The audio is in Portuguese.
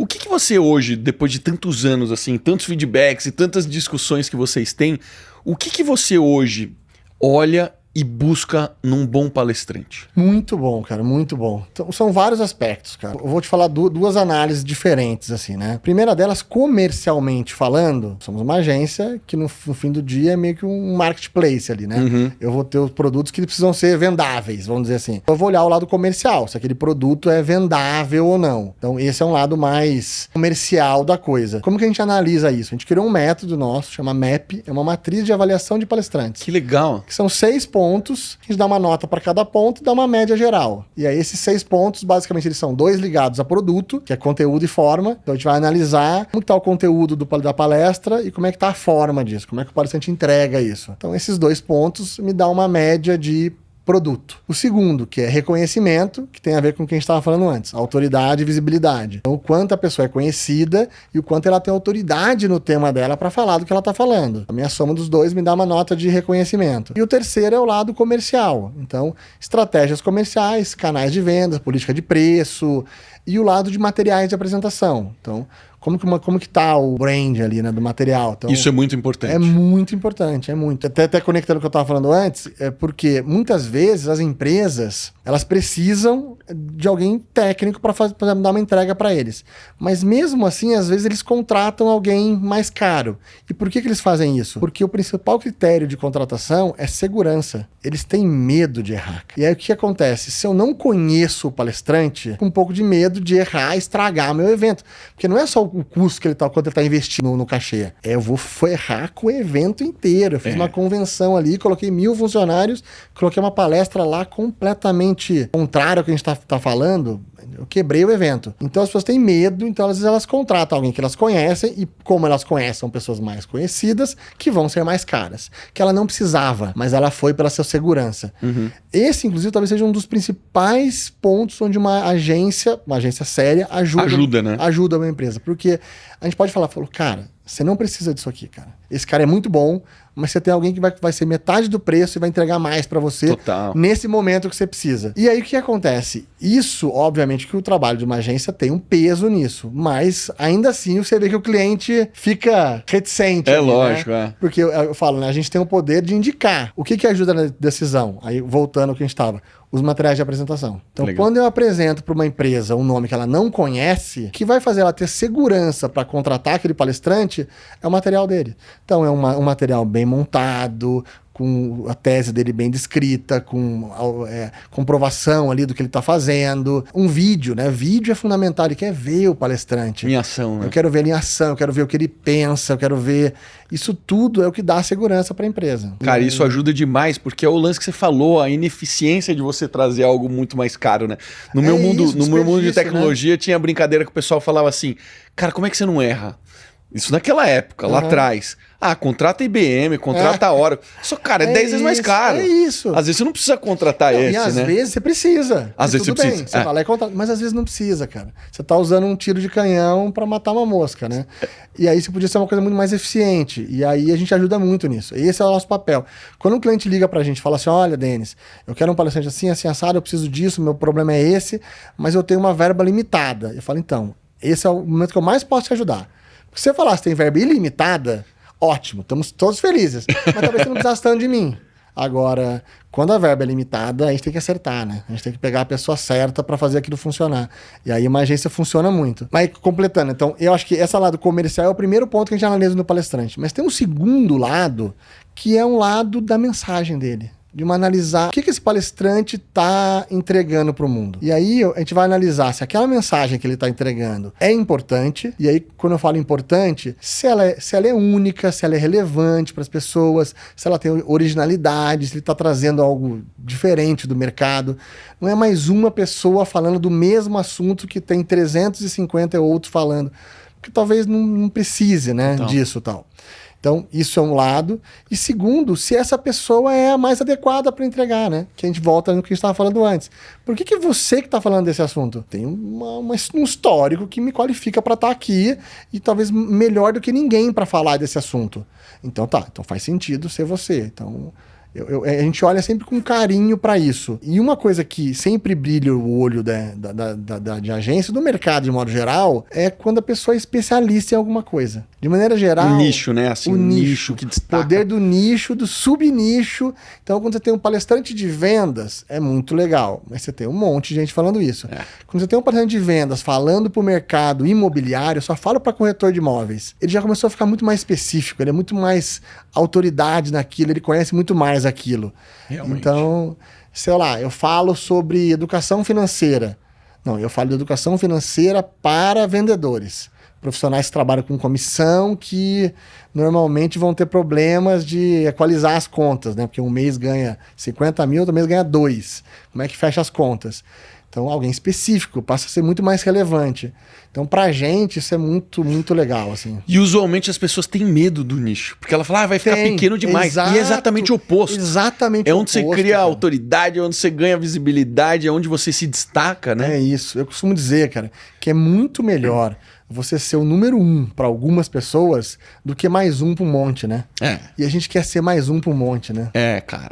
O que você hoje, depois de tantos anos, assim, tantos feedbacks e tantas discussões que vocês têm, o que você hoje olha e busca num bom palestrante? Muito bom, cara, muito bom. Então, são vários aspectos, cara. Eu vou te falar duas análises diferentes, assim, né? A primeira delas, comercialmente falando, somos uma agência que no fim do dia é meio que um marketplace ali, né? Eu vou ter os produtos que precisam ser vendáveis, vamos dizer assim. Eu vou olhar o lado comercial, se aquele produto é vendável ou não. Então, esse é um lado mais comercial da coisa. Como que a gente analisa isso? A gente criou um método nosso, chama MAP, é uma matriz de avaliação de palestrantes. Que legal. Que são 6 pontos, a gente dá uma nota para cada ponto e dá uma média geral. E aí esses 6 pontos, basicamente, eles são 2 ligados a produto, que é conteúdo e forma. Então a gente vai analisar como está o conteúdo da palestra e como é que está a forma disso, como é que o palestrante entrega isso. Então esses 2 pontos me dão uma média de produto. O segundo, que é reconhecimento, que tem a ver com o que a gente estava falando antes, autoridade e visibilidade. Então, o quanto a pessoa é conhecida e o quanto ela tem autoridade no tema dela para falar do que ela está falando. A minha soma dos dois me dá uma nota de reconhecimento. E o terceiro é o lado comercial. Então, estratégias comerciais, canais de vendas, política de preço e o lado de materiais de apresentação. Então, como que tá o brand ali, né, do material. Então, isso é muito importante. É muito importante, é muito. Até conectando o que eu estava falando antes, é porque muitas vezes as empresas, elas precisam de alguém técnico para dar uma entrega para eles. Mas mesmo assim, às vezes eles contratam alguém mais caro. E por que eles fazem isso? Porque o principal critério de contratação é segurança. Eles têm medo de errar. E aí o que acontece? Se eu não conheço o palestrante, com um pouco de medo de errar e estragar meu evento. Porque não é só o custo que quanto ele está investindo no cachê. Eu vou ferrar com o evento inteiro. Eu fiz uma convenção ali, coloquei 1000 funcionários, coloquei uma palestra lá completamente contrária ao que a gente tá falando. Eu quebrei o evento. Então as pessoas têm medo, então às vezes elas contratam alguém que elas conhecem e como elas conhecem, são pessoas mais conhecidas, que vão ser mais caras. Que ela não precisava, mas ela foi pela sua segurança. Esse, inclusive, talvez seja um dos principais pontos onde uma agência séria ajuda uma empresa. Porque a gente pode falar, cara, você não precisa disso aqui, cara. Esse cara é muito bom, mas você tem alguém que vai ser metade do preço e vai entregar mais pra você nesse momento que você precisa. E aí o que acontece? Isso, obviamente, que o trabalho de uma agência tem um peso nisso, mas ainda assim você vê que o cliente fica reticente. É lógico, né? Porque eu falo, né? A gente tem o poder de indicar. O que ajuda na decisão? Aí, voltando ao que a gente estava. Os materiais de apresentação. Então, quando eu apresento para uma empresa um nome que ela não conhece, o que vai fazer ela ter segurança para contratar aquele palestrante é o material dele. Então, é um material bem montado, com a tese dele bem descrita, com comprovação ali do que ele está fazendo. Um vídeo, né? Vídeo é fundamental, ele quer ver o palestrante. Em ação, né? Eu quero ver ele em ação, eu quero ver o que ele pensa, eu quero ver... Isso tudo é o que dá segurança para a empresa. Cara, isso ajuda demais, porque é o lance que você falou, a ineficiência de você trazer algo muito mais caro, né? No meu mundo de tecnologia, tinha a brincadeira que o pessoal falava assim, cara, como é que você não erra? Isso naquela época, lá atrás. Contrata IBM, contrata a Oracle. Só, cara, é 10 vezes mais caro. É isso. Às vezes você não precisa contratar esse, né? E às vezes você precisa. Às vezes você precisa. Você vai lá e contrata, mas às vezes não precisa, cara. Você tá usando um tiro de canhão para matar uma mosca, né? E aí você podia ser uma coisa muito mais eficiente. E aí a gente ajuda muito nisso. Esse é o nosso papel. Quando um cliente liga pra gente e fala assim, olha, Denis, eu quero um palestrante assim, assim, assado, eu preciso disso, meu problema é esse, mas eu tenho uma verba limitada. Eu falo, então, esse é o momento que eu mais posso te ajudar. Porque se você falar que tem verba ilimitada, ótimo, estamos todos felizes. Mas talvez você não precisasse tanto de mim. Agora, quando a verba é limitada, a gente tem que acertar, né? A gente tem que pegar a pessoa certa para fazer aquilo funcionar. E aí uma agência funciona muito. Mas completando, então, eu acho que esse lado comercial é o primeiro ponto que a gente analisa no palestrante. Mas tem um segundo lado, que é um lado da mensagem dele. De uma analisar o que esse palestrante está entregando para o mundo. E aí a gente vai analisar se aquela mensagem que ele está entregando é importante. E aí, quando eu falo importante, se ela é única, se ela é relevante para as pessoas, se ela tem originalidade, se ele está trazendo algo diferente do mercado. Não é mais uma pessoa falando do mesmo assunto que tem 350 outros falando. Porque talvez não precise, né, disso e tal. Então, isso é um lado. E segundo, se essa pessoa é a mais adequada para entregar, né? Que a gente volta no que a gente estava falando antes. Por que você que está falando desse assunto? Tem um histórico que me qualifica para estar aqui e talvez melhor do que ninguém para falar desse assunto. Então então faz sentido ser você. Então, A gente olha sempre com carinho para isso. E uma coisa que sempre brilha o olho de agência, do mercado de modo geral, é quando a pessoa é especialista em alguma coisa. De maneira geral... O nicho, né? Assim, o nicho que destaca. Poder do nicho, do subnicho. Então, quando você tem um palestrante de vendas, é muito legal. Mas você tem um monte de gente falando isso. Quando você tem um palestrante de vendas falando para o mercado imobiliário, só fala para corretor de imóveis. Ele já começou a ficar muito mais específico, ele é muito mais autoridade naquilo, ele conhece muito mais aquilo. Realmente. Então, sei lá, eu falo sobre educação financeira. Não, eu falo de educação financeira para vendedores. Profissionais que trabalham com comissão que normalmente vão ter problemas de equalizar as contas, né? Porque um mês ganha 50 mil, outro mês ganha 2. Como é que fecha as contas? Então, alguém específico passa a ser muito mais relevante. Então, pra gente, isso é muito, muito legal, assim. E usualmente as pessoas têm medo do nicho. Porque ela fala, vai ficar pequeno demais. Exato, e é exatamente o oposto. Exatamente é o onde oposto, você cria cara. autoridade, é onde você ganha visibilidade, é onde você se destaca, né? É isso. Eu costumo dizer, cara, que é muito melhor você ser o número 1 para algumas pessoas do que mais um para um monte, né? E a gente quer ser mais um para um monte, né? Cara.